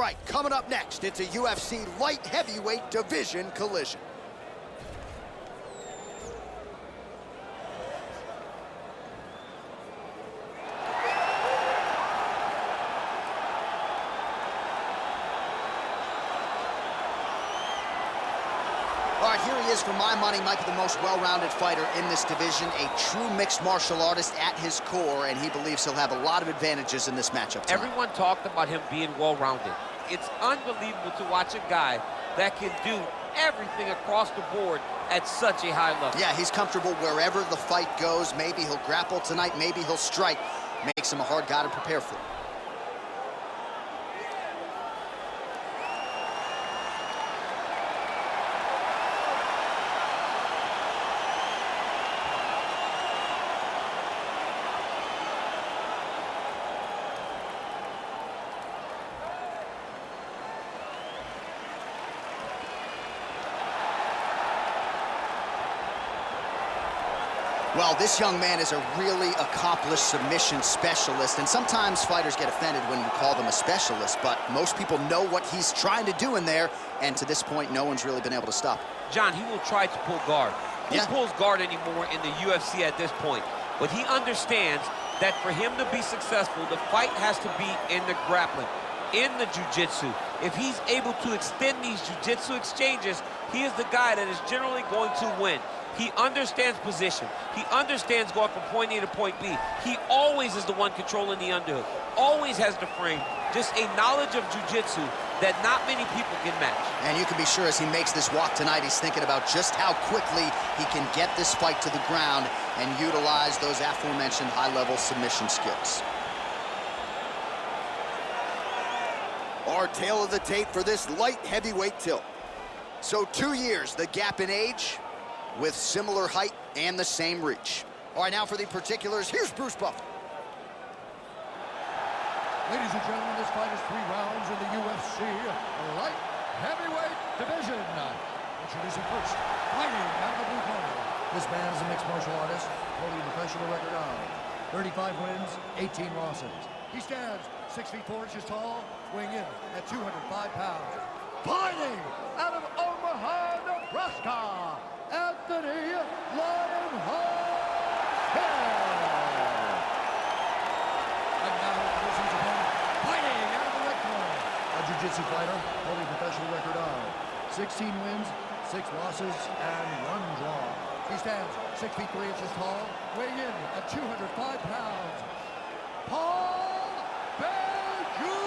Right, coming up next, it's a UFC light heavyweight division collision. All right, here he is, for my money, Mike, the most well-rounded fighter in this division, a true mixed martial artist at his core, and he believes he'll have a lot of advantages in this matchup tonight. Everyone talked about him being well-rounded. It's unbelievable to watch a guy that can do everything across the board at such a high level. Yeah, he's comfortable wherever the fight goes. Maybe he'll grapple tonight, maybe he'll strike. Makes him a hard guy to prepare for. Well, this young man is a really accomplished submission specialist, and sometimes fighters get offended when you call them a specialist, but most people know what he's trying to do in there, and to this point, no one's really been able to stop him. John, he will try to pull guard. Who pulls guard anymore in the UFC at this point? But he understands that for him to be successful, the fight has to be in the grappling, in the jiu-jitsu. If he's able to extend these jiu-jitsu exchanges, he is the guy that is generally going to win. He understands position. He understands going from point A to point B. He always is the one controlling the underhook. Always has the frame. Just a knowledge of jiu-jitsu that not many people can match. And you can be sure as he makes this walk tonight, he's thinking about just how quickly he can get this fight to the ground and utilize those aforementioned high-level submission skills. Our tale of the tape for this light heavyweight tilt. So 2 years, the gap in age, with similar height and the same reach. All right, now for the particulars, here's Bruce Buffer. Ladies and gentlemen, this fight is 3 rounds in the UFC light heavyweight division. Introducing first, fighting out of the blue corner. This man is a mixed martial artist, holding a professional record of 35 wins, 18 losses. He stands 6 feet 4 inches tall, weighing in at 205 pounds. Fighting out of Omaha, Nebraska, Anthony Lionheart. And now introducing his opponent, fighting out of the red corner. A jiu-jitsu fighter holding a professional record of 16 wins, 6 losses, and 1 draw. He stands 6 feet 3 inches tall, weighing in at 205 pounds. Paul Beju!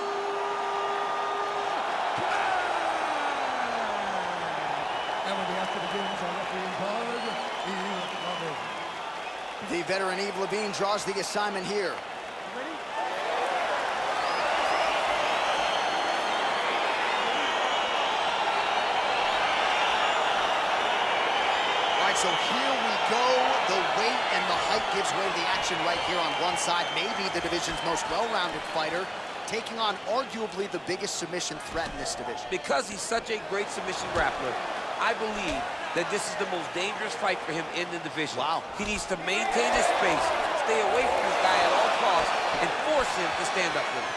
And when the after begins, our referee in charge, Eve Levine. The veteran Eve Levine draws the assignment here. Ready? All right, so here we go. The weight and the height gives way to the action right here on one side. Maybe the division's most well-rounded fighter, taking on arguably the biggest submission threat in this division. Because he's such a great submission grappler, I believe that this is the most dangerous fight for him in the division. Wow. He needs to maintain his space, stay away from this guy at all costs, and force him to stand up with him.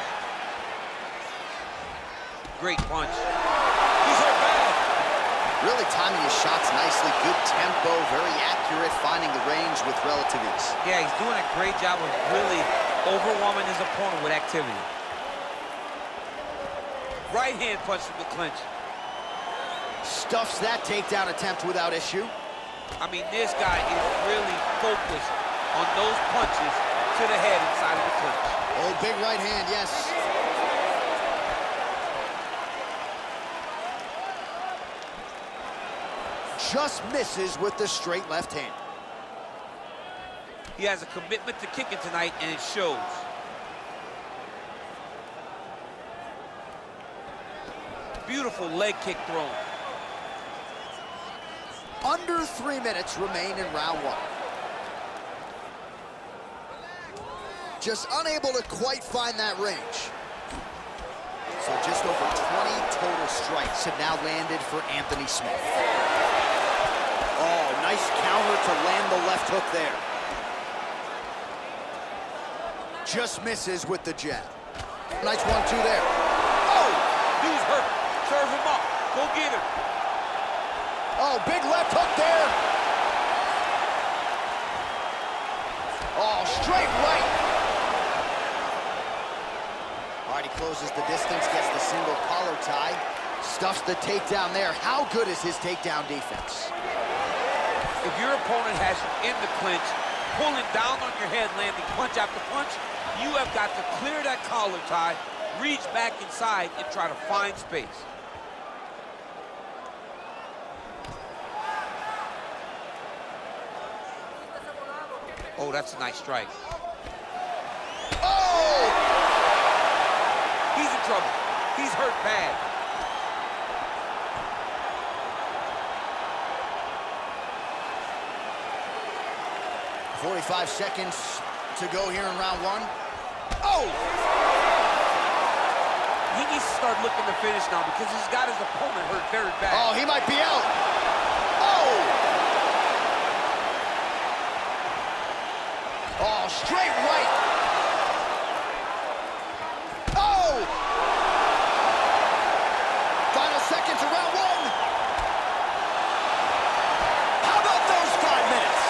Great punch. He's hurt bad. Really timing his shots nicely. Good tempo, very accurate, finding the range with relative ease. Yeah, he's doing a great job of really overwhelming his opponent with activity. Right hand punch from the clinch. Stuffs that takedown attempt without issue. I mean, this guy is really focused on those punches to the head inside of the clinch. Oh, big right hand, yes. Just misses with the straight left hand. He has a commitment to kicking tonight, and it shows. Beautiful leg kick thrown. Under 3 minutes remain in round 1. Just unable to quite find that range. So just over 20 total strikes have now landed for Anthony Smith. Oh, nice counter to land the left hook there. Just misses with the jab. Nice 1-2 there. Oh! hurt. Serve him up. Go get him. Oh, big left hook there. Oh, straight right. All right, he closes the distance, gets the single collar tie, stuffs the takedown there. How good is his takedown defense? If your opponent has you in the clinch, pulling down on your head, landing punch after punch, you have got to clear that collar tie, reach back inside, and try to find space. Oh, that's a nice strike. Oh! He's in trouble. He's hurt bad. .45 seconds to go here in round one. Oh! He needs to start looking to finish now because he's got his opponent hurt very bad. Oh, he might be out. Oh! Oh, straight right. Oh! Final seconds of round one. How about those 5 minutes?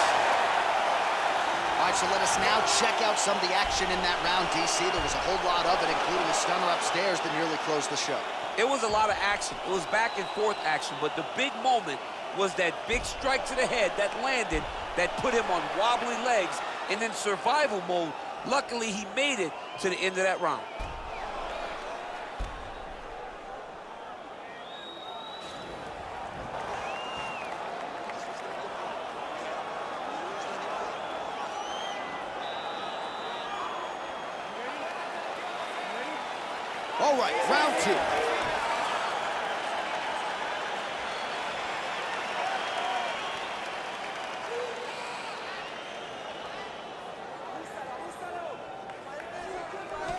All right, so let us now check out some of the action in that round, DC. There was a whole lot of it, including a stunner upstairs that nearly closed the show. It was a lot of action. It was back and forth action, but the big moment was that big strike to the head that landed, that put him on wobbly legs, and in survival mode. Luckily, he made it to the end of that round. All right, round two.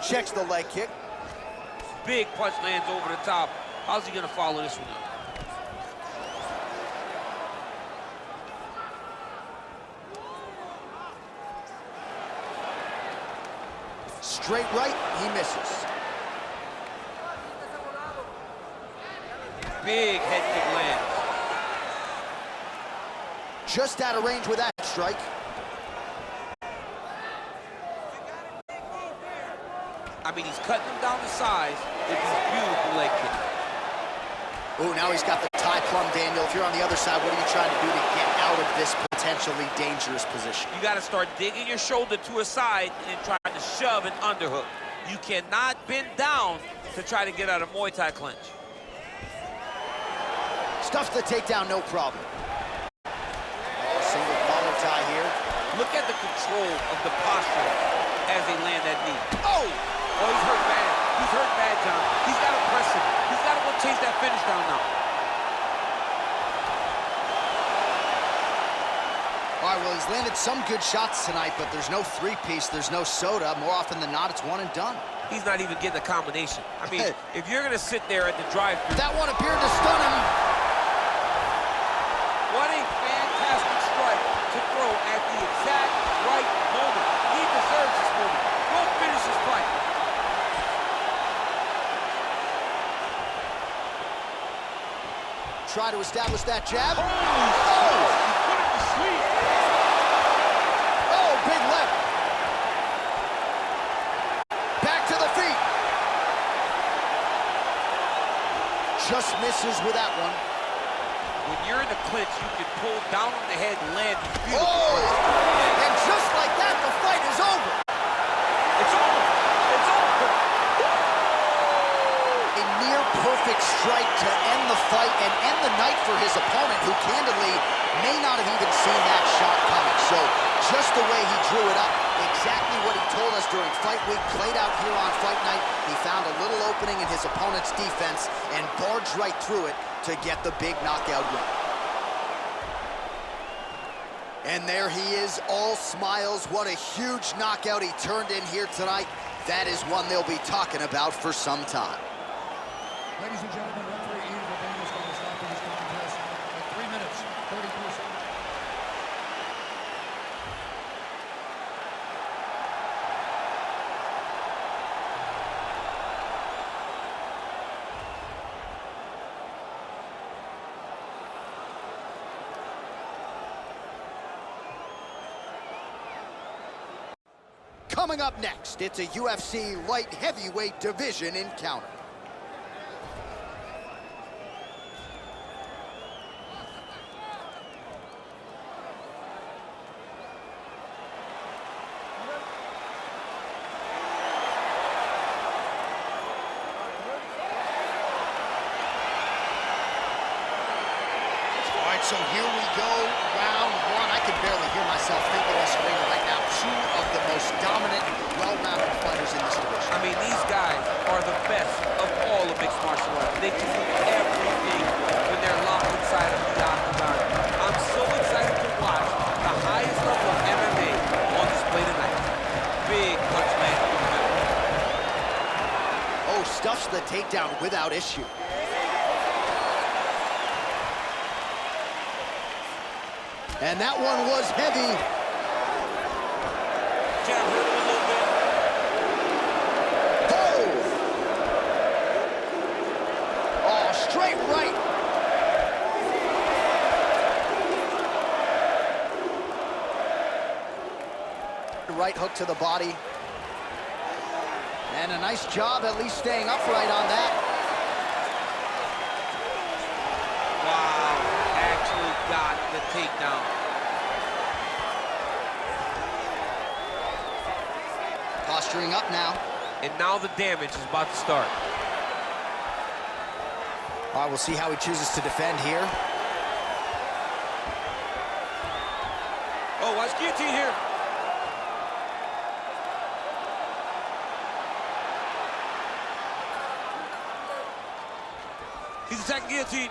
Checks the leg kick. Big punch lands over the top. How's he gonna follow this one up? Straight right, he misses. Big head kick lands. Just out of range with that strike. I mean, he's cutting him down to size with these beautiful leg kicks. Oh, now he's got the tie plum, Daniel. If you're on the other side, what are you trying to do to get out of this potentially dangerous position? You got to start digging your shoulder to a side and trying to shove an underhook. You cannot bend down to try to get out of Muay Thai clinch. Stuffs the takedown, no problem. Oh, single collar tie here. Look at the control of the posture as they land that knee. Oh! Oh, he's hurt bad. He's hurt bad, John. He's got to press him. He's got to go chase that finish down now. All right, well, he's landed some good shots tonight, but there's no three-piece, there's no soda. More often than not, it's one and done. He's not even getting a combination. I mean, if you're going to sit there at the drive-thru. That one appeared to stun him. What a fantastic strike to throw at the exact right moment. He deserves this moment. Go finish his fight. Try to establish that jab. Holy Oh! He put him to sleep. Oh, big left. Back to the feet. Just misses with that one. When you're in the clinch, you can pull down on the head and land these beautiful Oh! punches. And just like that, the fight is over. It's over. It's over. A near perfect strike to end the fight and end the night for his opponent, who candidly may not have even seen that shot coming. So just the way he drew it up, exactly what he told us during fight week, played out here on fight night. He found a little opening in his opponent's defense and barged right through it to get the big knockout win. And there he is, all smiles. What a huge knockout he turned in here tonight. That is one they'll be talking about for some time. Ladies and gentlemen, referee Ian Levine is going to stop this contest at 3 minutes, 34 seconds. Coming up next, it's a UFC light heavyweight division encounter. All right, so here we go, round one. I can barely hear myself think of this ring right now. Two of the most dominant, well-rounded fighters in this division. I mean, these guys are the best of all of mixed martial arts. They can do everything when they're locked inside of the octagon. I'm so excited to watch the highest level of MMA on display tonight. Big punch man. Oh, stuffs the takedown without issue. And that one was heavy. Jab hurt him a little bit. Oh, straight right. Right hook to the body. And a nice job at least staying upright on that. Wow, actually got the takedown. Posturing up now. And now the damage is about to start. All right, we'll see how he chooses to defend here. Oh, watch guillotine here. He's attacking guillotine.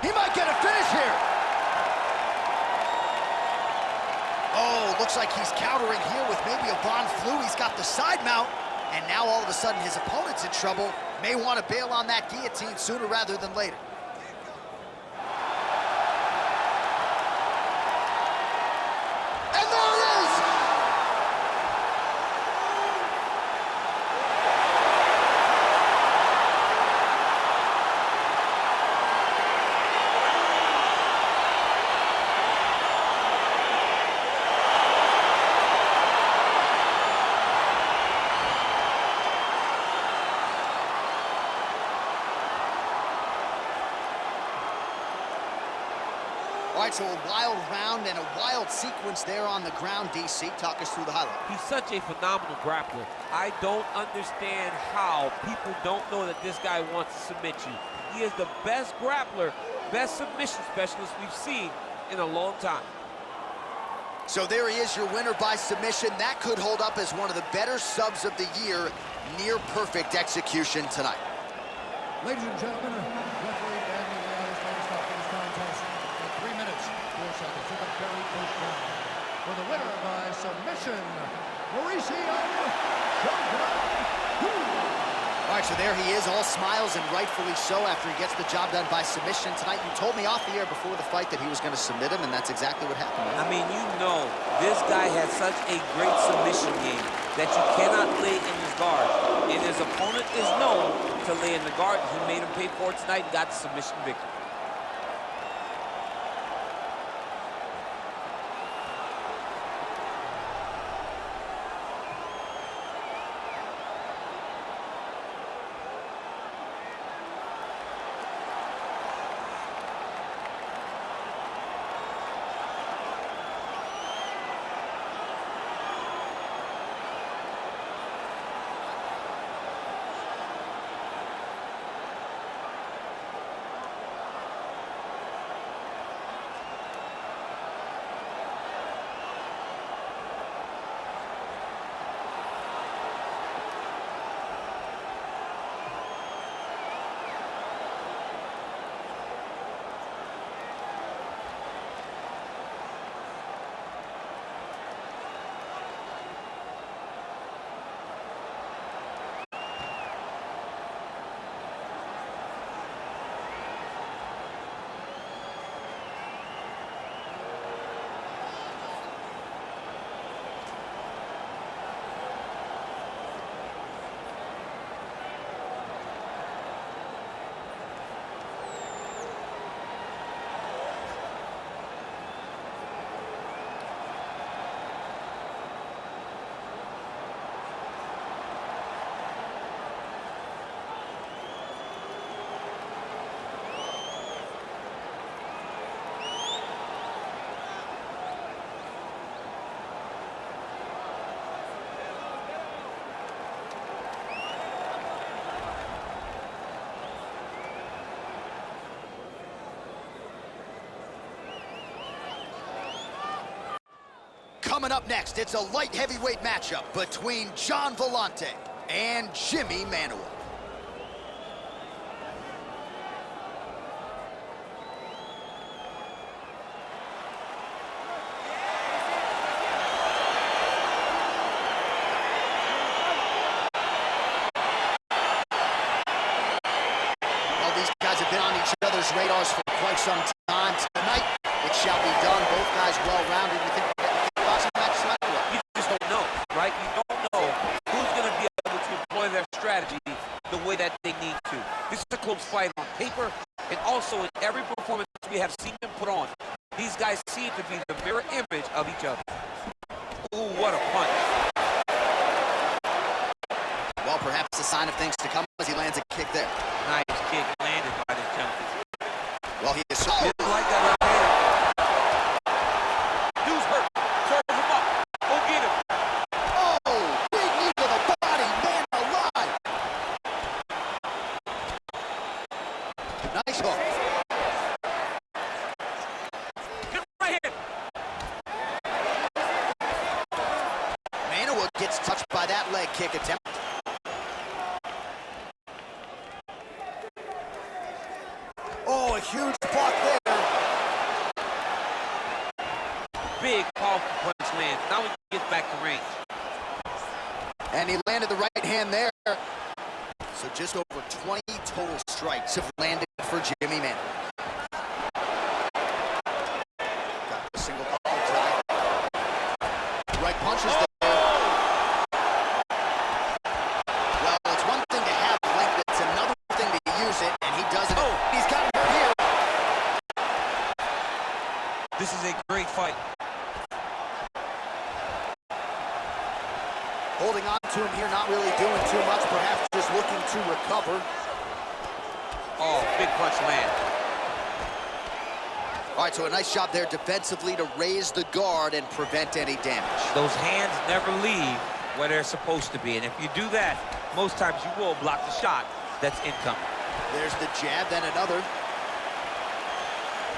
He might get a finish here. Oh, looks like he's countering here with maybe a Von Flu. He's got the side mount, and now all of a sudden his opponent's in trouble. May want to bail on that guillotine sooner rather than later. And there it is! All right, so a wild round and a wild sequence there on the ground. DC, talk us through the highlight. He's such a phenomenal grappler. I don't understand how people don't know that this guy wants to submit you. He is the best grappler, best submission specialist we've seen in a long time. So there he is, your winner by submission. That could hold up as one of the better subs of the year. Near perfect execution tonight. Ladies and gentlemen, referee Dan Miguel is going to stop this contest at 3 minutes, 4 seconds in the very first round. For the winner by submission, Mauricio Shogun. All right, so there he is, all smiles and rightfully so after he gets the job done by submission tonight. You told me off the air before the fight that he was going to submit him, and that's exactly what happened. I mean, you know, this guy has such a great submission game that you cannot lay in his guard. And his opponent is known to lay in the guard. He made him pay for it tonight and got the submission victory. Coming up next, it's a light heavyweight matchup between Gian Villante and Jimmy Manuwa. Well, these guys have been on each other's radars for quite some time. Tonight, it shall be done. Both guys well-rounded. You think boxing match tonight? You just don't know, right? You don't know who's going to be able to employ their strategy the way that they need to. This is a close fight on paper, and also in every performance we have seen them put on. These guys seem to be the mirror image of each other. Ooh, what a punch. Well, perhaps a sign of things to come as he lands a kick there. Nice kick landed by the champion. Well, he is so... Didn't like that left hand. Dude's hurt. Serve him up. Go get him. Oh, big knee to the body. Man alive. Nice hook. Good right hand. Manuwa gets touched by that leg kick attempt. Oh, a huge block there. Big, powerful punch land. Now we get back to range. And he landed the right hand there. So just over 20 total strikes have landed for Jimmy Manuwa. Got a single collar tie. Right punches there. Well, it's one thing to have length, it's another thing to use it, and he does it. Oh. He's got him here. This is a great fight. Holding on to him here, not really doing too much, perhaps just looking to recover. Oh, big punch land. All right, so a nice job there defensively to raise the guard and prevent any damage. Those hands never leave where they're supposed to be. And if you do that, most times you will block the shot that's incoming. There's the jab, then another.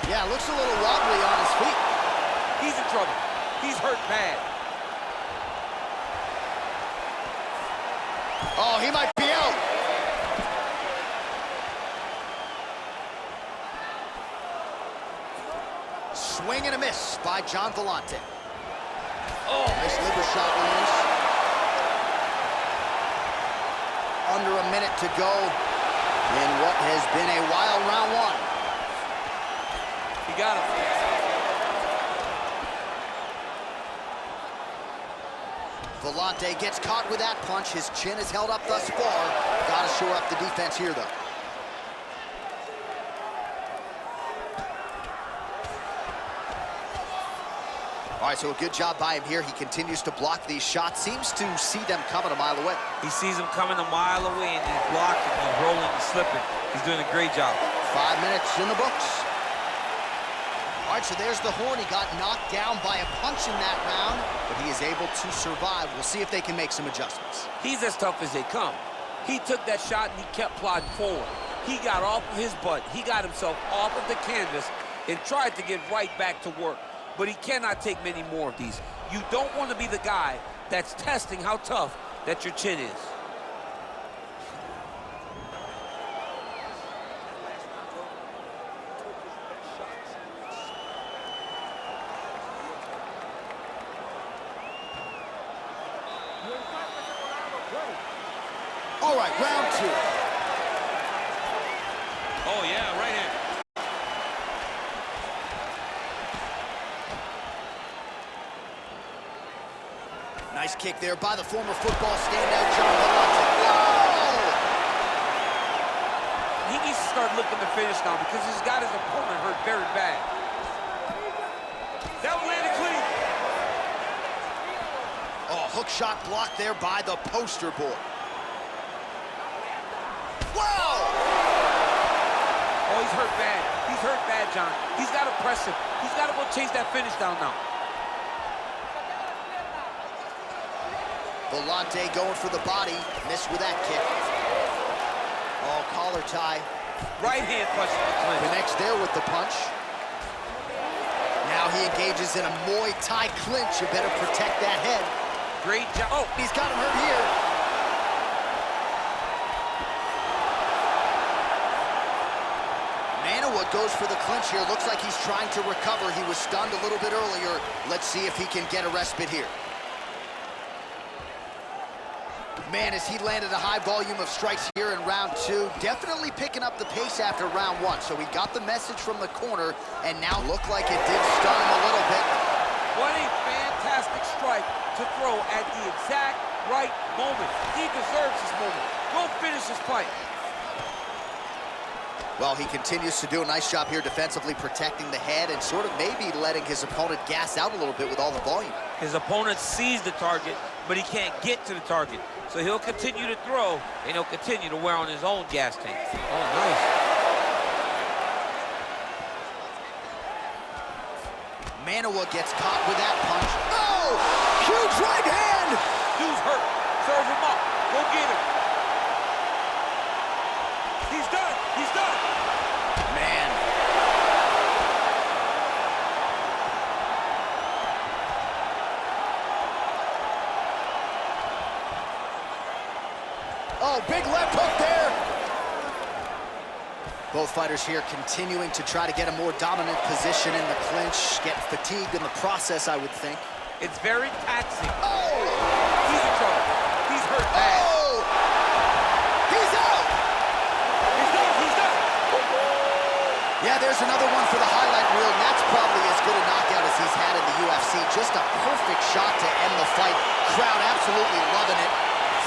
Yeah, looks a little wobbly on his feet. He's in trouble. He's hurt bad. Oh, he might be out. Swing and a miss by Gian Villante. Oh, Nice liver shot lands. Under a minute to go in what has been a wild round one. he got him. Villante gets caught with that punch. His chin is held up thus far. Gotta shore up the defense here, though. All right, so a good job by him here. He continues to block these shots. Seems to see them coming a mile away. He sees him coming a mile away, and he's blocking, he's rolling, and slipping. He's doing a great job. 5 minutes in the books. All right, so there's the horn. He got knocked down by a punch in that round, but he is able to survive. We'll see if they can make some adjustments. He's as tough as they come. He took that shot, and he kept plodding forward. He got off of his butt. He got himself off of the canvas and tried to get right back to work. But he cannot take many more of these. You don't want to be the guy that's testing how tough that your chin is. All right, round two. Oh, yeah, right hand. Nice kick there by the former football standout, Gian Villante. Whoa! He needs to start looking to finish now because he's got his opponent hurt very bad. That landed clean. Oh, hook shot blocked there by the poster boy. Whoa! Oh, he's hurt bad. He's hurt bad, John. He's got to press him. He's got to go chase that finish down now. Villante going for the body. Missed with that kick. Oh, collar tie. Right hand punch to the clinch. Connects there with the punch. Now Now he engages in a Muay Thai clinch. You better protect that head. Great job. Oh, he's got him hurt here. Manawa goes for the clinch here. Looks like he's trying to recover. He was stunned a little bit earlier. Let's see if he can get a respite here. Man, as he landed a high volume of strikes here in round two, definitely picking up the pace after round one. So he got the message from the corner, and now looked like it did stun him a little bit. What a fantastic strike to throw at the exact right moment. He deserves this moment. Go finish this fight. Well, he continues to do a nice job here defensively, protecting the head and sort of maybe letting his opponent gas out a little bit with all the volume. His opponent sees the target, but he can't get to the target. So he'll continue to throw, and he'll continue to wear on his own gas tank. Oh, nice. Manawa gets caught with that punch. Oh! Huge right hand! Dude's hurt. Serve him up. Go get him. He's done. He's done. Man. Oh, big left hook there. Both fighters here continuing to try to get a more dominant position in the clinch, get fatigued in the process, I would think. It's very taxing. Oh! He's in trouble. He's hurt bad. Oh! He's out! He's done. He's done. Yeah, there's another one for the highlight reel, and that's probably as good a knockout as he's had in the UFC. Just a perfect shot to end the fight. Crowd absolutely loving it.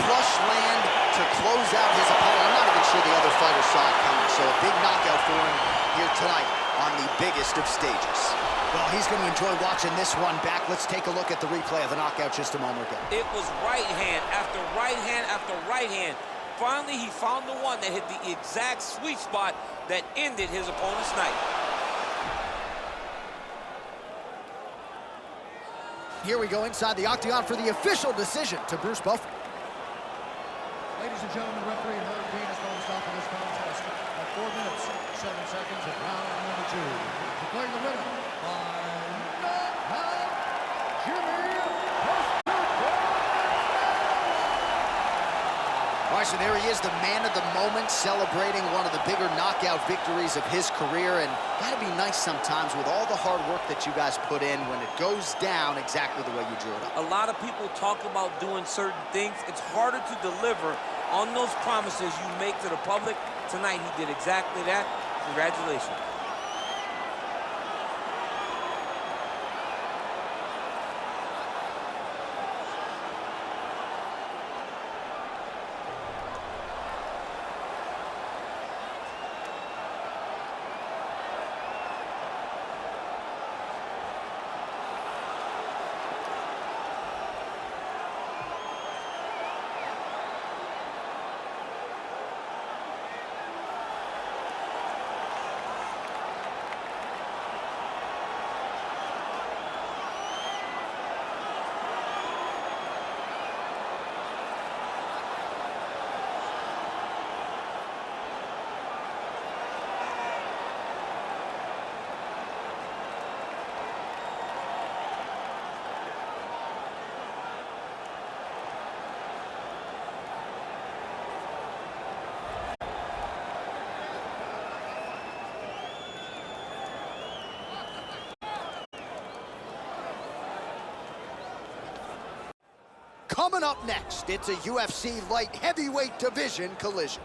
Flush land to close out his opponent. I'm not even sure the other fighter saw it coming, so a big knockout for him here tonight on the biggest of stages. Well, he's going to enjoy watching this one back. Let's take a look at the replay of the knockout just a moment ago. It was right hand after right hand after right hand. Finally, he found the one that hit the exact sweet spot that ended his opponent's night. Here we go inside the octagon for the official decision to Bruce Buffer. Ladies and gentlemen, referee Herb Dean has called a stop to this contest at 4 minutes, 7 seconds of round number 2. Declaring the winner by knockout, Jimmy. All right, so there he is, the man of the moment, celebrating one of the bigger knockout victories of his career. And gotta be nice sometimes with all the hard work that you guys put in when it goes down exactly the way you drew it up. A lot of people talk about doing certain things. It's harder to deliver on those promises you make to the public. Tonight, he did exactly that. Congratulations. Coming up next, it's a UFC light heavyweight division collision.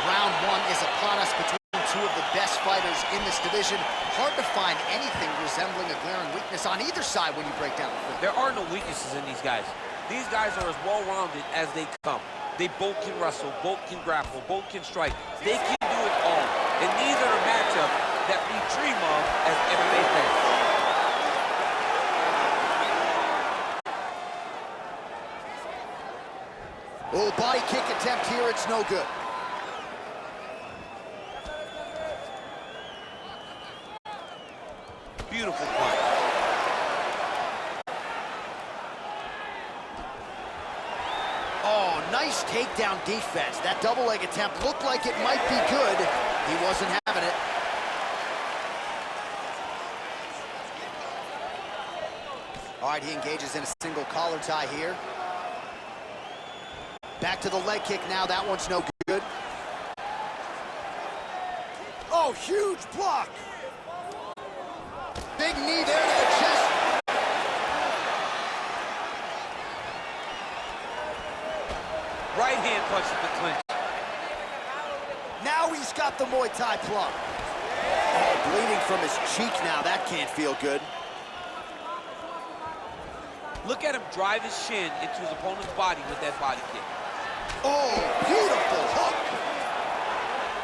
Round one is upon us between two of the best fighters in this division. Hard to find anything resembling a glaring weakness on either side when you break down the film. There are no weaknesses in these guys. These guys are as well-rounded as they come. They both can wrestle, both can grapple, both can strike. They can do it all. And these are the matchups that we dream of as MMA fans. Oh, body kick attempt here, it's no good. Nice takedown defense. That double leg attempt looked like it might be good. He wasn't having it. All right, he engages in a single collar tie here. Back to the leg kick now. That one's no good. Oh, huge block. Big knee there to the chest. Right hand punch to the clinch. Now he's got the Muay Thai plug. Oh, bleeding from his cheek now. That can't feel good. Look at him drive his shin into his opponent's body with that body kick. Oh, beautiful hook.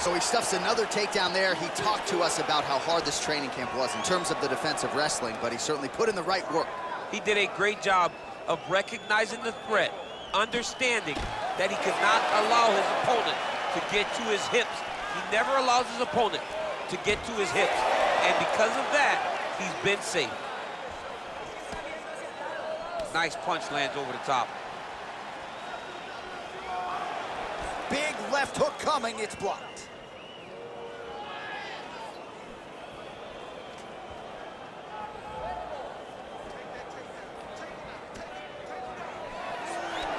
So he stuffs another takedown there. He talked to us about how hard this training camp was in terms of the defensive wrestling, but he certainly put in the right work. He did a great job of recognizing the threat, understanding that he could not allow his opponent to get to his hips. He never allows his opponent to get to his hips. And because of that, he's been safe. Nice punch lands over the top. Big left hook coming, it's blocked.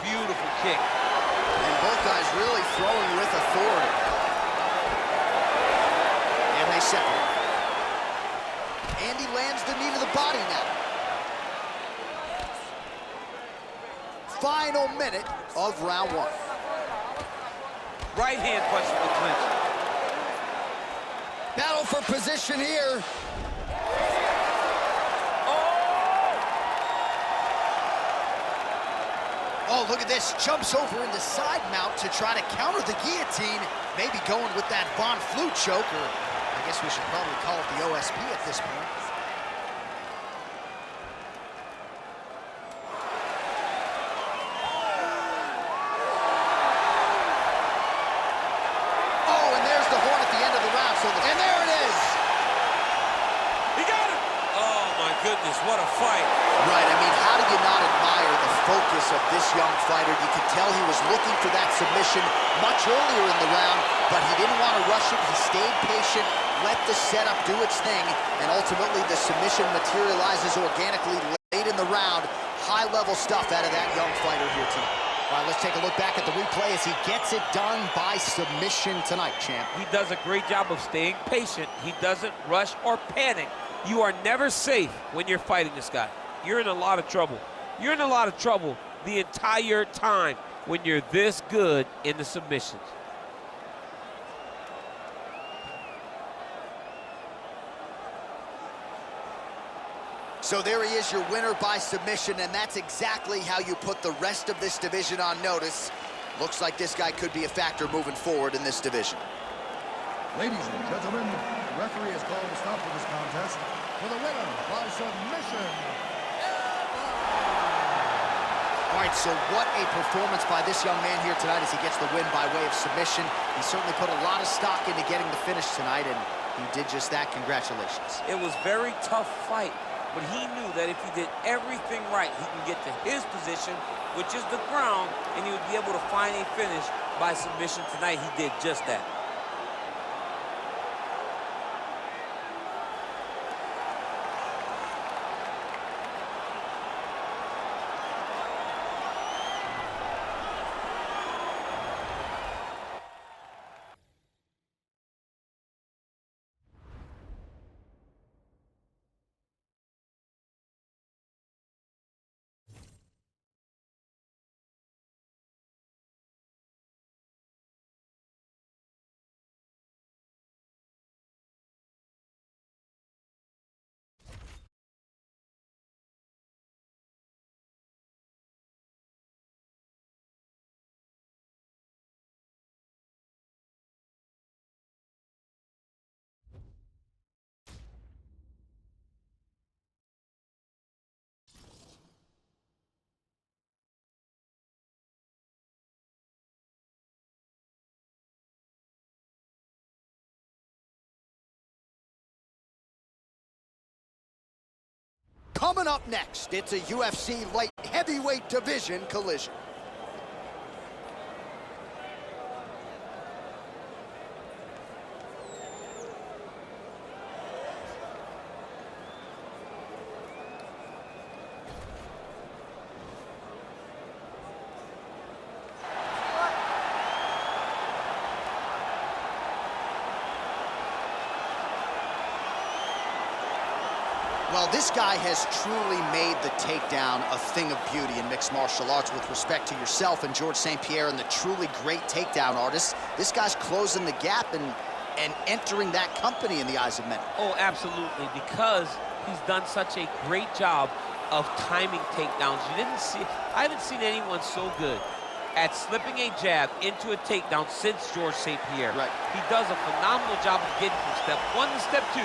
Beautiful kick. And both guys really throwing with authority. And they separate. And he lands the knee to the body now. Final minute of round one. Right hand punch to the clinch. Battle for position here. Oh, look at this. Jumps over into side mount to try to counter the guillotine. Maybe going with that Von Flue choke, or I guess we should probably call it the OSP at this point. Goodness, what a fight. Right, I mean, how do you not admire the focus of this young fighter? You could tell he was looking for that submission much earlier in the round, but he didn't want to rush it. He stayed patient, let the setup do its thing, and ultimately the submission materializes organically late in the round. High-level stuff out of that young fighter here tonight. All right, let's take a look back at the replay as he gets it done by submission tonight, champ. He does a great job of staying patient. He doesn't rush or panic. You are never safe when you're fighting this guy. You're in a lot of trouble. You're in a lot of trouble the entire time when you're this good in the submissions. So there he is, your winner by submission, and that's exactly how you put the rest of this division on notice. Looks like this guy could be a factor moving forward in this division. Ladies and gentlemen, the referee has called a stop to this contest for the winner by submission. All right, so what a performance by this young man here tonight as he gets the win by way of submission. He certainly put a lot of stock into getting the finish tonight, and he did just that. Congratulations. It was a very tough fight, but he knew that if he did everything right, he can get to his position, which is the ground, and he would be able to find a finish by submission tonight. He did just that. Coming up next, it's a UFC light heavyweight division collision. Well, this guy has truly made the takedown a thing of beauty in mixed martial arts. With respect to yourself and George St. Pierre and the truly great takedown artists, this guy's closing the gap and entering that company in the eyes of many. Oh, absolutely, because he's done such a great job of timing takedowns. I haven't seen anyone so good at slipping a jab into a takedown since George St. Pierre. Right. He does a phenomenal job of getting from step 1 to step 2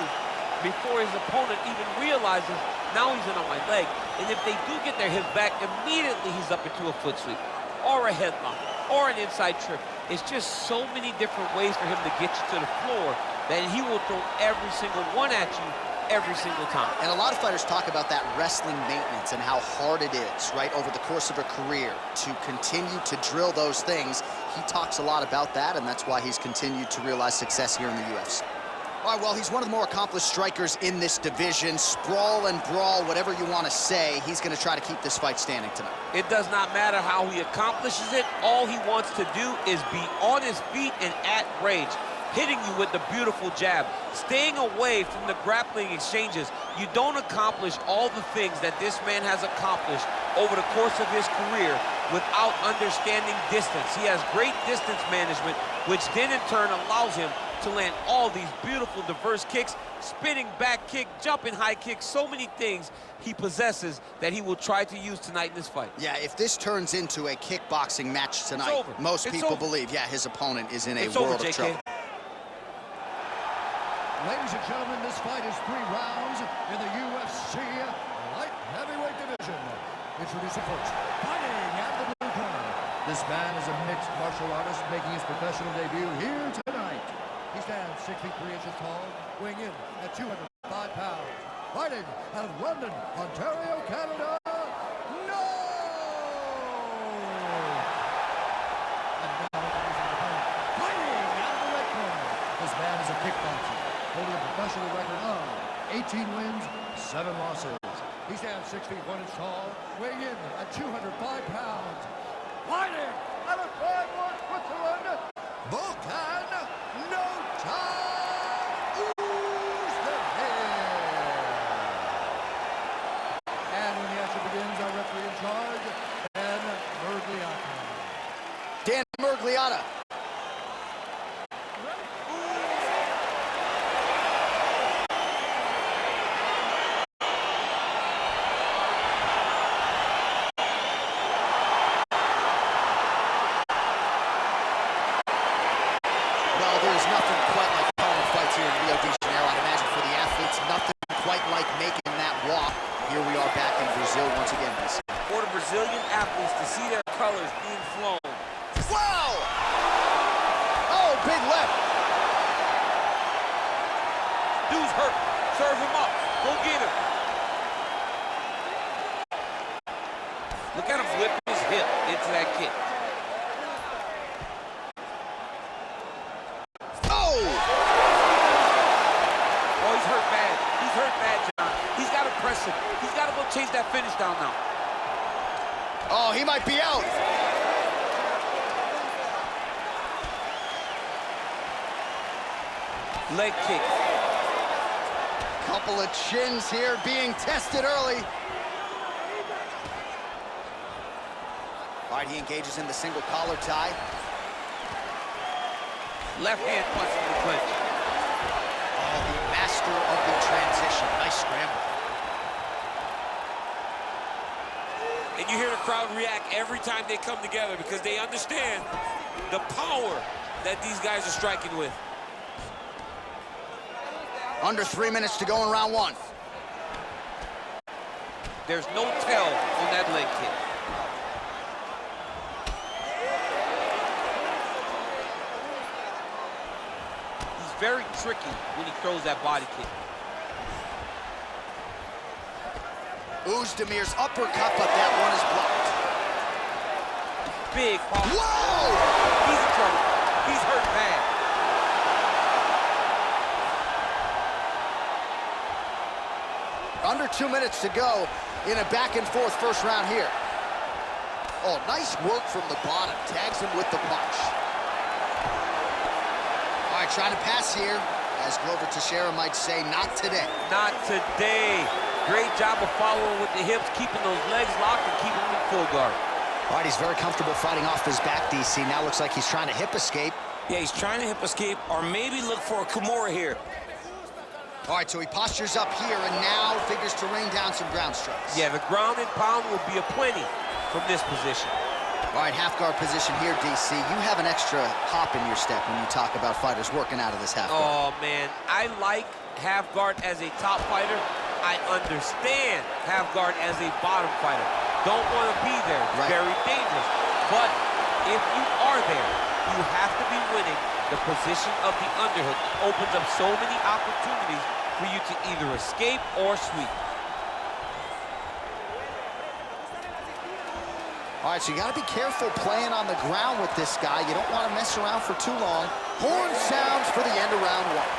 before his opponent even realizes now he's in on my leg. And if they do get their hips back, immediately he's up into a foot sweep or a headlock or an inside trip. It's just so many different ways for him to get you to the floor that he will throw every single one at you every single time. And a lot of fighters talk about that wrestling maintenance and how hard it is, right, over the course of a career to continue to drill those things. He talks a lot about that, and that's why he's continued to realize success here in the UFC. All right, well, he's one of the more accomplished strikers in this division. Sprawl and brawl, whatever you want to say, he's going to try to keep this fight standing tonight. It does not matter how he accomplishes it. All he wants to do is be on his feet and at range, hitting you with the beautiful jab, staying away from the grappling exchanges. You don't accomplish all the things that this man has accomplished over the course of his career without understanding distance. He has great distance management, which then in turn allows him to land all these beautiful, diverse kicks, spinning back kick, jumping high kick, so many things he possesses that he will try to use tonight in this fight. Yeah, if this turns into a kickboxing match tonight, most people believe, yeah, his opponent is in a world of trouble. Ladies and gentlemen, this fight is 3 rounds in the UFC light heavyweight division. Introducing first, fighting out of the blue corner. This man is a mixed martial artist making his professional debut here tonight. He stands 6 feet 3 inches tall, weighing in at 205 pounds. Fighting out of London, Ontario, Canada. No! And now introducing the opponent, fighting out of the red corner. This man is a kickboxer, holding a professional record of 18 wins, 7 losses. He stands 6 feet 1 inch tall, weighing in at 205 pounds. Fighting out of Freiburg, Switzerland, Volkan No Time Uzdeheir. And when the action begins, our referee in charge, Dan Mergliata. Dan Mergliata. Here we are back in Brazil once again. For the Brazilian athletes to see their colors being flown. Wow! Oh, big left. Dude's hurt. Serve him up. Go get him. Look at him whip his hip into that kick. Oh! Oh, he's hurt bad. He's hurt bad, John. He's got to press him. He's got to go chase that finish down now. Oh, he might be out. Leg kick. Couple of chins here being tested early. All right, he engages in the single collar tie. Left hand punch in the clinch. Oh, the master of the transition. Nice scramble. And you hear the crowd react every time they come together because they understand the power that these guys are striking with. Under 3 minutes to go in round 1. There's no tell on that leg kick. He's very tricky when he throws that body kick. Uzdemir's uppercut, but that one is blocked. Big. Whoa! He's in trouble. He's hurt bad. Under 2 minutes to go in a back-and-forth first round here. Oh, nice work from the bottom. Tags him with the punch. All right, trying to pass here. As Glover Teixeira might say, not today. Not today. Great job of following with the hips, keeping those legs locked and keeping them in full guard. All right, he's very comfortable fighting off his back, DC. Now looks like he's trying to hip escape. Yeah, he's trying to hip escape or maybe look for a Kimura here. All right, so he postures up here and now figures to rain down some ground strikes. Yeah, the ground and pound will be aplenty from this position. All right, half guard position here, DC. You have an extra hop in your step when you talk about fighters working out of this half guard. Oh, man, I like half guard as a top fighter. I understand half guard as a bottom fighter. Don't want to be there. It's very dangerous. But if you are there, you have to be winning. The position of the underhook opens up so many opportunities for you to either escape or sweep. All right, so you got to be careful playing on the ground with this guy. You don't want to mess around for too long. Horn sounds for the end of round one.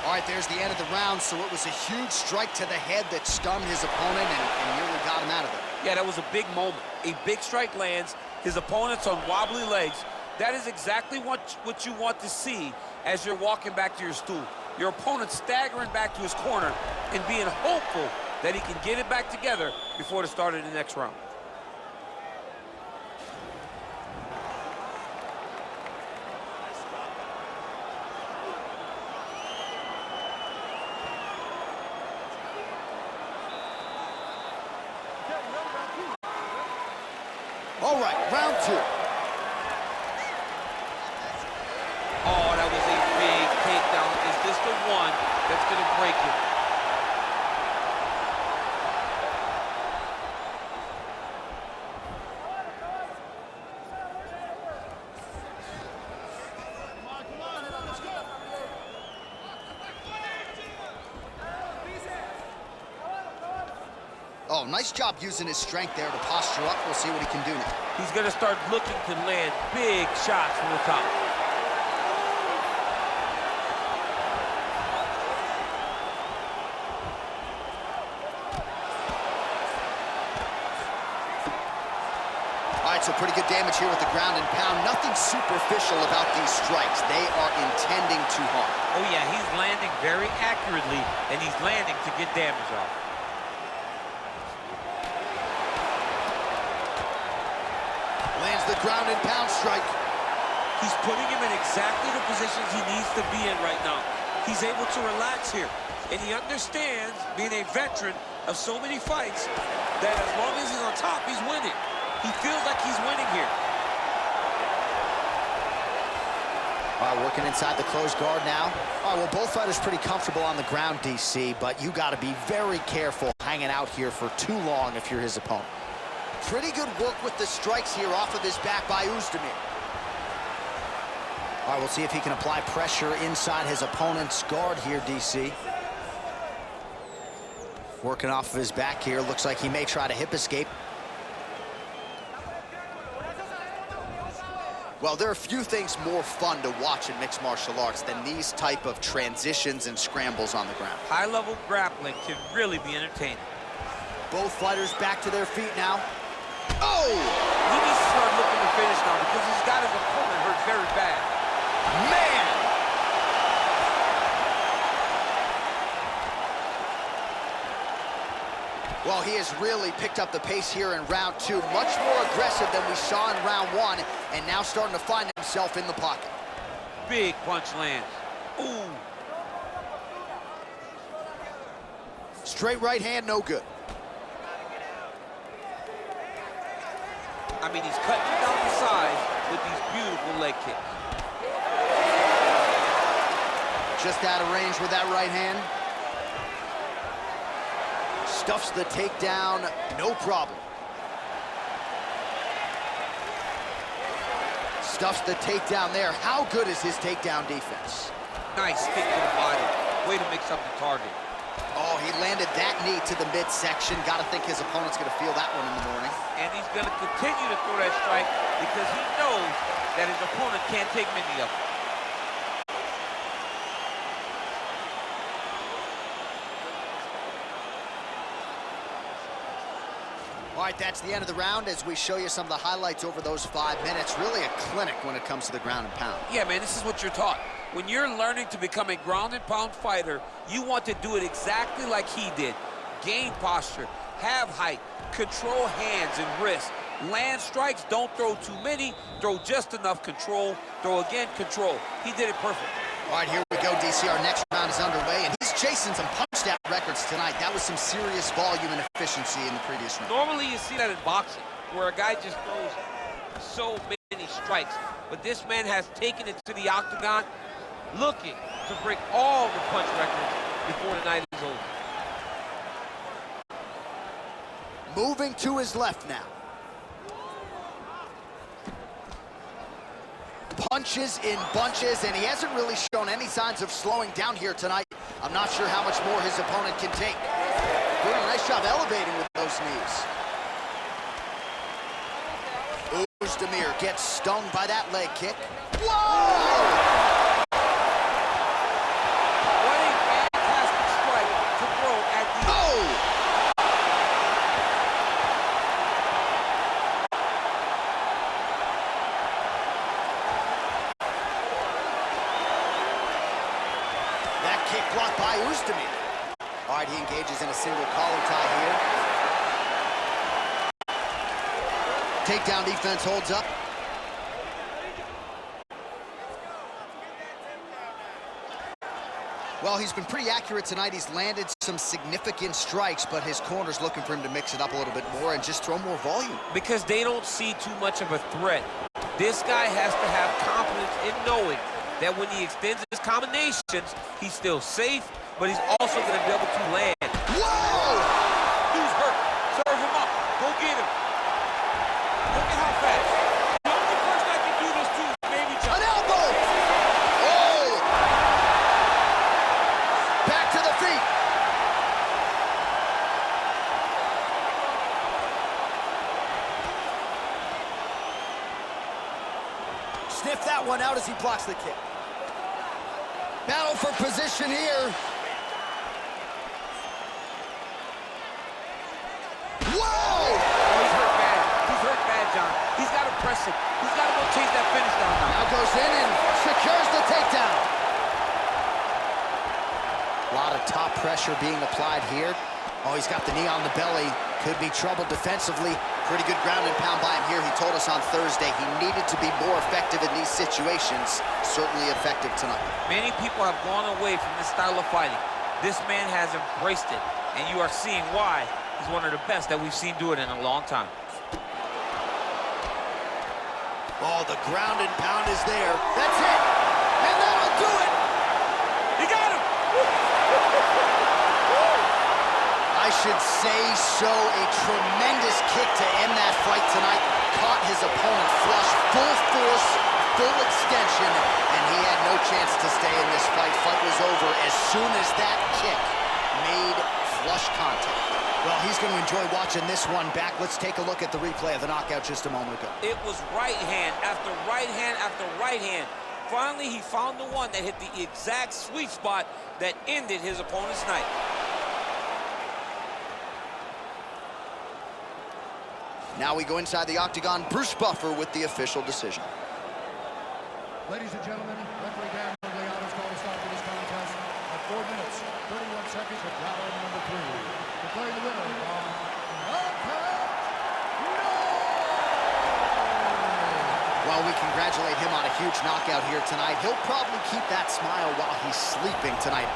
All right, there's the end of the round, so it was a huge strike to the head that stunned his opponent and nearly got him out of it. Yeah, that was a big moment. A big strike lands. His opponent's on wobbly legs. That is exactly what you want to see as you're walking back to your stool. Your opponent staggering back to his corner and being hopeful that he can get it back together before the start of the next round. All right, round two. Oh, that was a big takedown. Is this the one that's going to break it? Oh, nice job using his strength there to posture up. We'll see what he can do now. He's going to start looking to land big shots from the top. All right, so pretty good damage here with the ground and pound. Nothing superficial about these strikes. They are intending to harm. Oh, yeah, he's landing very accurately, and he's landing to get damage off. Lands the ground and pound strike. He's putting him in exactly the positions he needs to be in right now. He's able to relax here, and he understands, being a veteran of so many fights, that as long as he's on top, he's winning. He feels like he's winning here. All right, working inside the closed guard now. All right, well, both fighters pretty comfortable on the ground, DC, but you got to be very careful hanging out here for too long if you're his opponent. Pretty good work with the strikes here off of his back by Oezdemir. All right, we'll see if he can apply pressure inside his opponent's guard here, DC. Working off of his back here. Looks like he may try to hip escape. Well, there are few things more fun to watch in mixed martial arts than these type of transitions and scrambles on the ground. High-level grappling can really be entertaining. Both fighters back to their feet now. Oh! He needs to start looking to finish now because he's got his opponent hurt very bad. Man! Well, he has really picked up the pace here in round two. Much more aggressive than we saw in round one, and now starting to find himself in the pocket. Big punch lands. Ooh. Straight right hand, no good. I mean, he's cutting down the sides with these beautiful leg kicks. Just out of range with that right hand. Stuffs the takedown, no problem. Stuffs the takedown there. How good is his takedown defense? Nice kick to the body. Way to mix up the target. Oh, he landed that knee to the midsection. Got to think his opponent's going to feel that one in the morning. And he's going to continue to throw that strike because he knows that his opponent can't take many of them. All right, that's the end of the round as we show you some of the highlights over those 5 minutes. Really a clinic when it comes to the ground and pound. Yeah, man, this is what you're taught. When you're learning to become a ground and pound fighter, you want to do it exactly like he did. Gain posture, have height, control hands and wrists. Land strikes, don't throw too many, throw just enough, control, throw again, control. He did it perfect. All right, here we go, DC. Our next round is underway, and he's chasing some punch-down records tonight. That was some serious volume and efficiency in the previous round. Normally you see that in boxing, where a guy just throws so many strikes. But this man has taken it to the octagon, looking to break all the punch records before the night is over. Moving to his left now. Punches in bunches, and he hasn't really shown any signs of slowing down here tonight. I'm not sure how much more his opponent can take. Doing a nice job elevating with those knees. Ozdemir gets stung by that leg kick. Whoa! What a fantastic strike to throw at the... Oh! That kick blocked by Ozdemir. All right, he engages in a single collar tie here. Takedown defense holds up. Well, he's been pretty accurate tonight. He's landed some significant strikes, but his corner's looking for him to mix it up a little bit more and just throw more volume. Because they don't see too much of a threat. This guy has to have confidence in knowing that when he extends his combinations, he's still safe, but he's also going to be able to land. Whoa! Dude's hurt. Serve him up. Go get him. Look at how fast. The only person I can do this to is maybe John. An elbow! Oh! Back to the feet. Sniff that one out as he blocks the kick. Battle for position here. Whoa! Oh, he's hurt bad. He's hurt bad, John. He's got to press it. He's got to go chase that finish down now. Now goes in and secures the takedown. A lot of top pressure being applied here. Oh, he's got the knee on the belly. Could be trouble defensively. Pretty good ground and pound by him here. He told us on Thursday he needed to be more effective in these situations. Certainly effective tonight. Many people have gone away from this style of fighting. This man has embraced it, and you are seeing why he's one of the best that we've seen do it in a long time. Oh, the ground and pound is there. That's it. And that'll do it. He got him. I should say so. A tremendous kick to end that fight tonight. Caught his opponent flush, full force, full extension, and he had no chance to stay in this fight. Fight was over as soon as that kick made flush contact. Well, he's going to enjoy watching this one back. Let's take a look at the replay of the knockout just a moment ago. It was right hand after right hand after right hand. Finally, he found the one that hit the exact sweet spot that ended his opponent's night. Now we go inside the octagon. Bruce Buffer with the official decision. Ladies and gentlemen, referee Dan Miragliotta's called a stop to this contest at 4 minutes, 31 seconds with round number 3. Declaring the winner by knockout. Well, we congratulate him on a huge knockout here tonight. He'll probably keep that smile while he's sleeping tonight.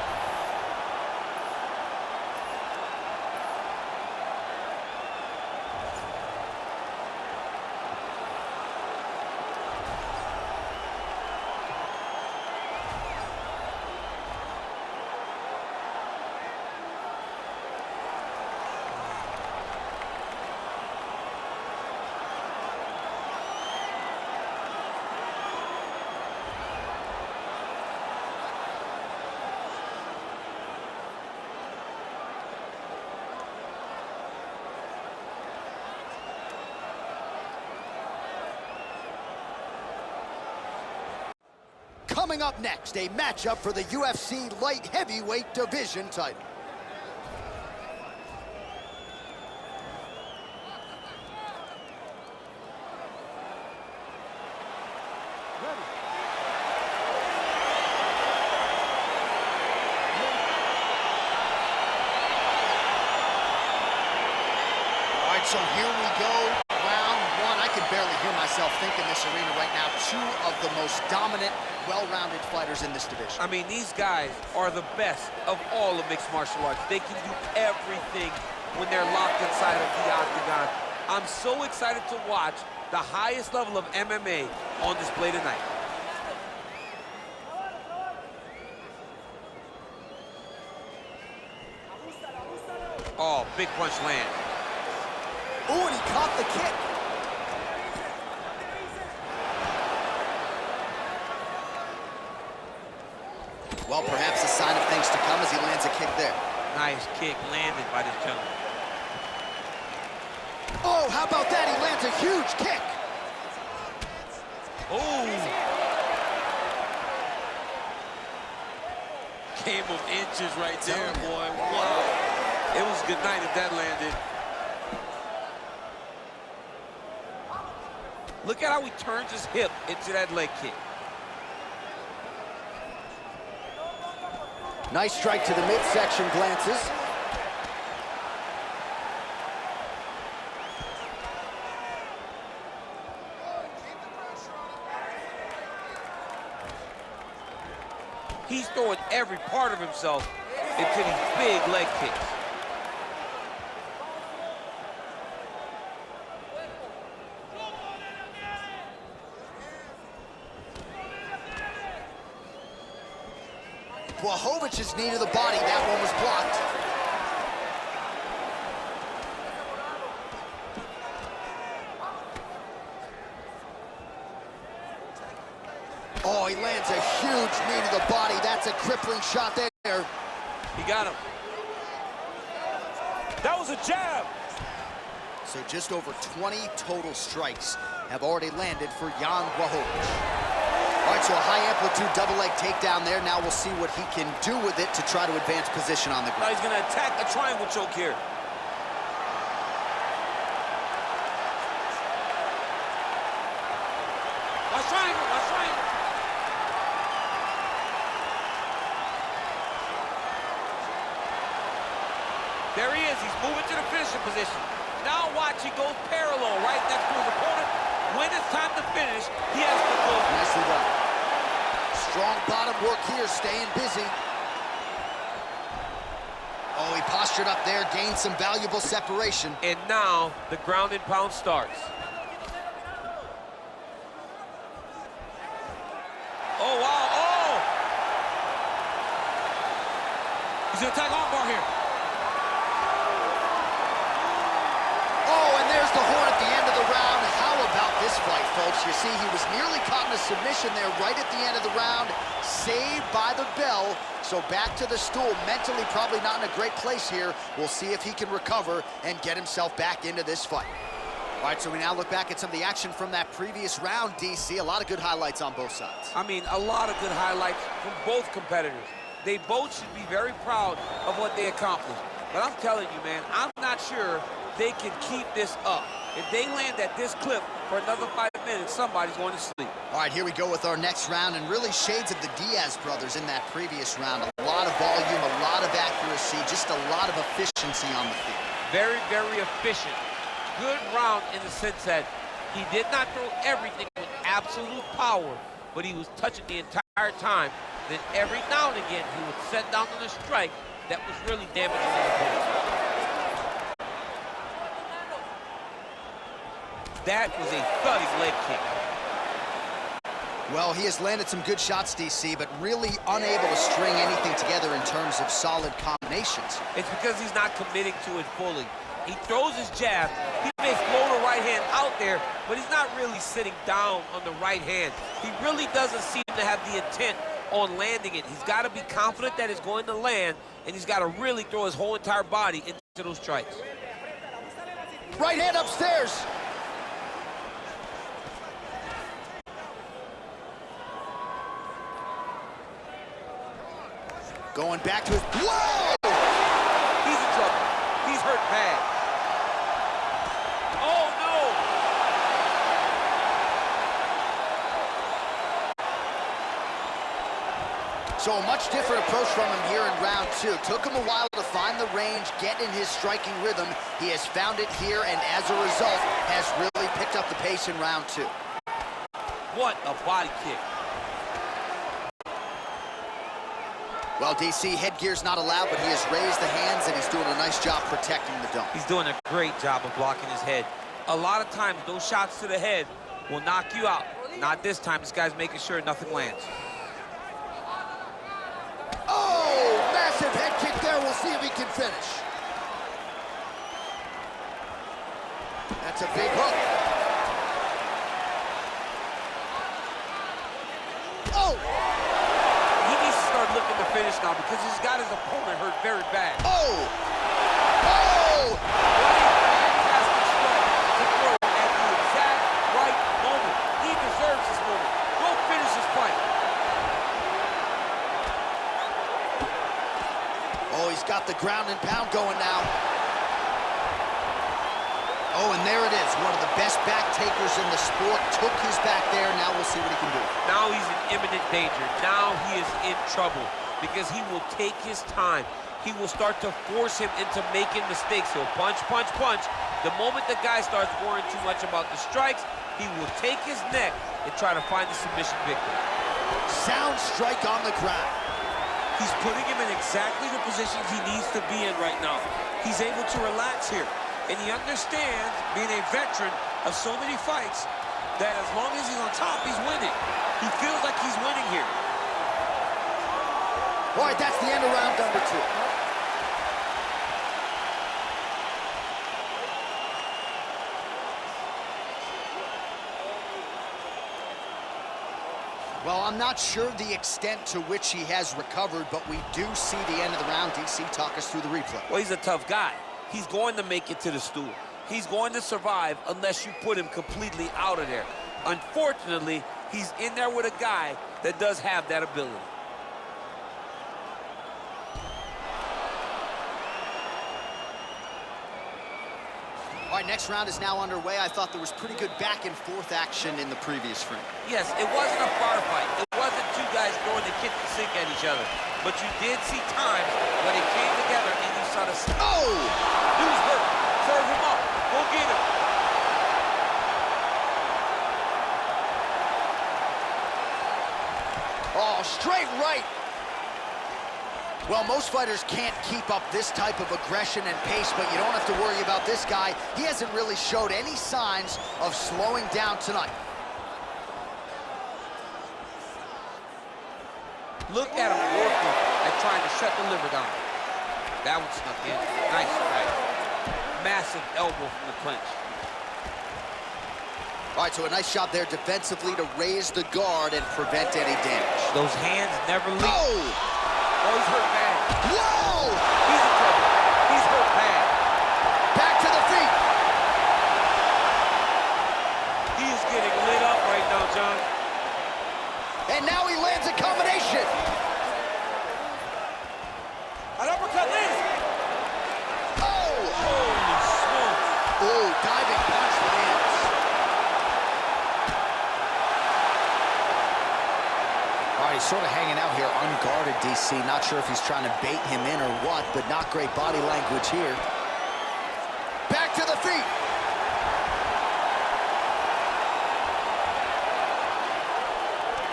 Coming up next, a matchup for the UFC light heavyweight division title. So here we go, round one. I can barely hear myself think in this arena right now. Two of the most dominant, well-rounded fighters in this division. I mean, these guys are the best of all of mixed martial arts. They can do everything when they're locked inside of the octagon. I'm so excited to watch the highest level of MMA on display tonight. Oh, big punch land. Oh, and he caught the kick. Well, perhaps a sign of things to come as he lands a kick there. Nice kick landed by this gentleman. Oh, how about that? He lands a huge kick. Oh. Game of inches right there, boy. Wow. It was a good night if that landed. Look at how he turns his hip into that leg kick. Nice strike to the midsection, glances. He's throwing every part of himself into these big leg kicks. Błahowicz's knee to the body, that one was blocked. Oh, he lands a huge knee to the body. That's a crippling shot there. He got him. That was a jab. So just over 20 total strikes have already landed for Jan Błachowicz. All right, so a high-amplitude double-leg takedown there. Now we'll see what he can do with it to try to advance position on the ground. Now he's going to attack a triangle choke here. Watch triangle, watch triangle. There he is. He's moving to the finishing position. Now watch, he goes parallel right next to his opponent. When it's time to finish, he has to go. Nicely done. Strong bottom work here, staying busy. Oh, he postured up there, gained some valuable separation. And now the ground and pound starts. Oh, wow, oh! He's gonna attack armbar here. Oh, and there's the horn at the end of the round. How about this fight, folks? You see, he was nearly caught in a submission there right at the end of the round, saved by the bell. So back to the stool, mentally probably not in a great place here. We'll see if he can recover and get himself back into this fight. All right, so we now look back at some of the action from that previous round, DC. A lot of good highlights on both sides. I mean, a lot of good highlights from both competitors. They both should be very proud of what they accomplished. But I'm telling you, man, I'm not sure they can keep this up. If they land at this clip for another 5 minutes, somebody's going to sleep. All right, here we go with our next round, and really shades of the Diaz brothers in that previous round. A lot of volume, a lot of accuracy, just a lot of efficiency on the field. Very, very efficient. Good round in the sense that he did not throw everything with absolute power, but he was touching the entire time. Then every now and again, he would set down on a strike that was really damaging his opponent. That was a thudding leg kick. Well, he has landed some good shots, DC, but really unable to string anything together in terms of solid combinations. It's because he's not committing to it fully. He throws his jab. He may throw the right hand out there, but he's not really sitting down on the right hand. He really doesn't seem to have the intent on landing it. He's got to be confident that it's going to land, and he's got to really throw his whole entire body into those strikes. Right hand upstairs. Going back to his... Whoa! He's in trouble. He's hurt bad. Oh, no! So a much different approach from him here in round two. Took him a while to find the range, get in his striking rhythm. He has found it here, and as a result, has really picked up the pace in round 2. What a body kick. Well, DC, headgear's not allowed, but he has raised the hands, and he's doing a nice job protecting the dome. He's doing a great job of blocking his head. A lot of times, those shots to the head will knock you out. Not this time. This guy's making sure nothing lands. Oh, massive head kick there. We'll see if he can finish. That's a big hook. Oh! He needs to start looking to finish now because he's got his opponent hurt very bad. Oh! Oh! What a fantastic strike to throw at the exact right moment. He deserves this moment. Go finish this fight. Oh, he's got the ground and pound going now. Oh, and there it is. One of the best back takers in the sport. Took his back there. Now we'll see what he can do. Now he's in imminent danger. Now he is in trouble because he will take his time. He will start to force him into making mistakes. He'll punch, punch, punch. The moment the guy starts worrying too much about the strikes, he will take his neck and try to find the submission victory. Sound strike on the ground. He's putting him in exactly the positions he needs to be in right now. He's able to relax here. And he understands, being a veteran of so many fights, that as long as he's on top, he's winning. He feels like he's winning here. All right, that's the end of round number 2. Well, I'm not sure the extent to which he has recovered, but we do see the end of the round. DC, talk us through the replay. Well, he's a tough guy. He's going to make it to the stool. He's going to survive unless you put him completely out of there. Unfortunately, he's in there with a guy that does have that ability. All right, next round is now underway. I thought there was pretty good back and forth action in the previous frame. Yes, it wasn't a bar fight. It wasn't two guys throwing the kitchen sink at each other. But you did see times when they came together and you saw the... Oh! Dude's hurt. Serve him up. Go get him. Oh, straight right. Well, most fighters can't keep up this type of aggression and pace, but you don't have to worry about this guy. He hasn't really showed any signs of slowing down tonight. Look at him working and trying to shut the liver down. That one snuck in. Nice strike. Massive elbow from the clinch. All right, so a nice job there defensively to raise the guard and prevent any damage. Those hands never leak. Oh! Oh, he's hurt bad. Whoa! He's in trouble. He's hurt bad. Back to the feet. He is getting lit up right now, John. And now he lands a combination. An uppercut lands. Oh! Holy smokes. Oh, diving punch lands. All right, he's sort of hanging out here unguarded, DC. Not sure if he's trying to bait him in or what, but not great body language here. Back to the feet.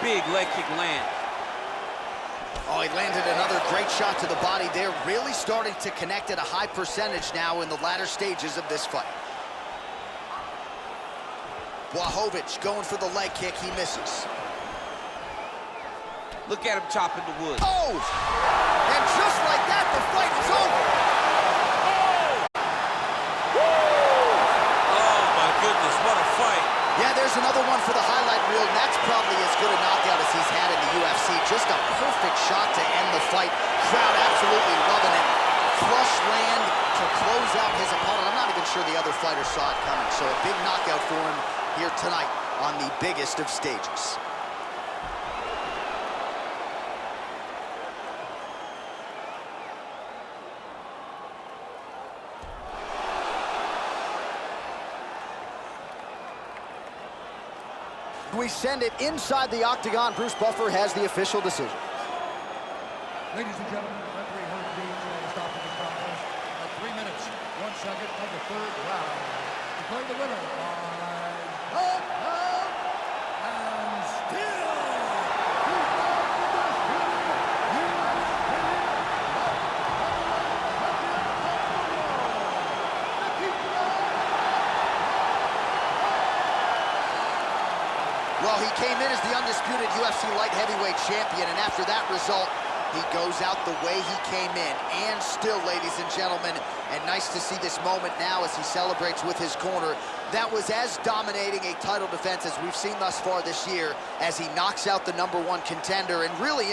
Big leg kick land. Oh, he landed another great shot to the body there. Really starting to connect at a high percentage now in the latter stages of this fight. Błachowicz going for the leg kick. He misses. Look at him chopping the wood. Oh! And just like that, the fight is over. Oh, my goodness, what a fight. Yeah, there's another one for the highlight reel, and that's probably as good a knockout as he's had in the UFC. Just a perfect shot to end the fight. Crowd absolutely loving it. Flush land to close out his opponent. I'm not even sure the other fighter saw it coming, so a big knockout for him here tonight on the biggest of stages. We send it inside the octagon. Bruce Buffer has the official decision. Ladies and gentlemen, the referee heard the stopping the second of the third round. Declaring the winner by knockout and still the undisputed Well, he came in as the undisputed UFC light heavyweight champion, and after that result, he goes out the way he came in. And still, ladies and gentlemen, and nice to see this moment now as he celebrates with his corner. That was as dominating a title defense as we've seen thus far this year, as he knocks out the #1 contender and really